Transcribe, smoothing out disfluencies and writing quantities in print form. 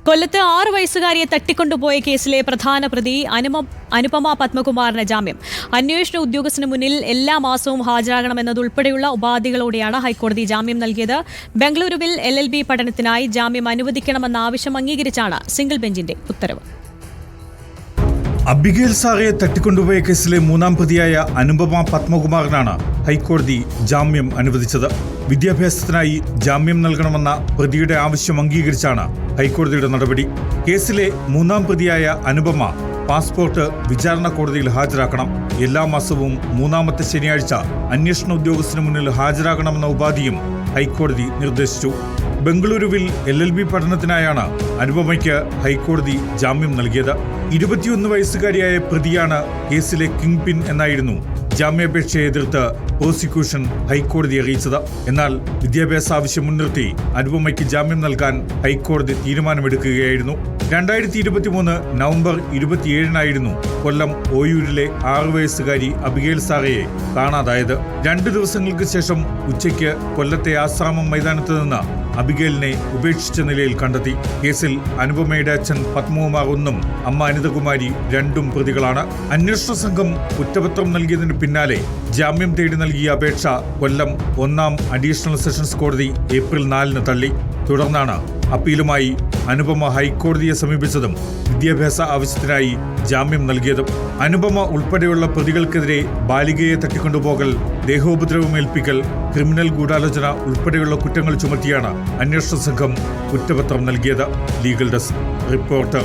കൊല്ലത്ത് 6 വയസ്സുകാരിയെ തട്ടിക്കൊണ്ടുപോയ കേസിലെ പ്രധാന പ്രതി അനുപമ പത്മകുമാറിന് ജാമ്യം. അന്വേഷണ ഉദ്യോഗസ്ഥന് മുന്നിൽ എല്ലാ മാസവും ഹാജരാകണമെന്നതുൾപ്പെടെയുള്ള ഉപാധികളോടെയാണ് ഹൈക്കോടതി ജാമ്യം നൽകിയത്. ബംഗളൂരുവിൽ LLB പഠനത്തിനായി ജാമ്യം അനുവദിക്കണമെന്ന ആവശ്യം അംഗീകരിച്ചാണ് സിംഗിൾ ബെഞ്ചിന്റെ ഉത്തരവ്. അബിഗേൽ സാറയെ തട്ടിക്കൊണ്ടുപോയ കേസിലെ 3-ാം പ്രതിയായ അനുപമ പത്മകുമാറിനാണ് ഹൈക്കോടതി ജാമ്യം അനുവദിച്ചത്. വിദ്യാഭ്യാസത്തിനായി ജാമ്യം നൽകണമെന്ന പ്രതിയുടെ ആവശ്യം അംഗീകരിച്ചാണ് ഹൈക്കോടതിയുടെ നടപടി. കേസിലെ 3-ാം പ്രതിയായ അനുപമ പാസ്പോർട്ട് വിചാരണ കോടതിയിൽ ഹാജരാക്കണം. എല്ലാ മാസവും 3-ാമത്തെ ശനിയാഴ്ച അന്വേഷണ ഉദ്യോഗസ്ഥന് മുന്നിൽ ഹാജരാകണമെന്ന ഉപാധിയും ഹൈക്കോടതി നിർദ്ദേശിച്ചു. ബംഗളൂരുവിൽ LLB പഠനത്തിനായാണ് അനുപമയ്ക്ക് ഹൈക്കോടതി ജാമ്യം നൽകിയത്. 21 വയസ്സുകാരിയായ പ്രതിയാണ് കേസിലെ കിങ് പിൻ എന്നായിരുന്നു ജാമ്യാപേക്ഷയെ എതിർത്ത് പ്രോസിക്യൂഷൻ ഹൈക്കോടതി അറിയിച്ചത്. എന്നാൽ വിദ്യാഭ്യാസ ആവശ്യം മുൻനിർത്തി അനുപമയ്ക്ക് ജാമ്യം നൽകാൻ ഹൈക്കോടതി തീരുമാനമെടുക്കുകയായിരുന്നു. 2023 നവംബർ 27-നായിരുന്നു കൊല്ലം ഓയൂരിലെ 6 വയസ്സുകാരി അബിഗേൽ സാറയെ കാണാതായത്. 2 ദിവസങ്ങൾക്ക് ശേഷം ഉച്ചയ്ക്ക് കൊല്ലത്തെ ആശ്രാമം മൈതാനത്ത് നിന്ന് അബിഗേലിനെ ഉപേക്ഷിച്ച നിലയിൽ കണ്ടെത്തി. കേസിൽ അനുപമയുടെ അച്ഛൻ പത്മകുമാർ 1-ഉം അമ്മ അനിതകുമാരി 2-ഉം പ്രതികളാണ്. അന്വേഷണ സംഘം കുറ്റപത്രം നൽകിയതിന് പിന്നാലെ ജാമ്യം തേടി നൽകിയ അപേക്ഷ കൊല്ലം 1-ാം അഡീഷണൽ സെഷൻസ് കോടതി ഏപ്രിൽ 4-ന് തള്ളി. തുടർന്നാണ് അപ്പീലുമായി അനുപമ ഹൈക്കോടതിയെ സമീപിച്ചതും വിദ്യാഭ്യാസ ആവശ്യത്തിനായി ജാമ്യം നൽകിയതും. അനുപമ ഉൾപ്പെടെയുള്ള പ്രതികൾക്കെതിരെ ബാലികയെ തട്ടിക്കൊണ്ടുപോകൽ, ദേഹോപദ്രവമേൽപ്പിക്കൽ, ക്രിമിനൽ ഗൂഢാലോചന ഉൾപ്പെടെയുള്ള കുറ്റങ്ങൾ ചുമത്തിയാണ് അന്വേഷണ സംഘം കുറ്റപത്രം നൽകിയത്. Legal desk reporter.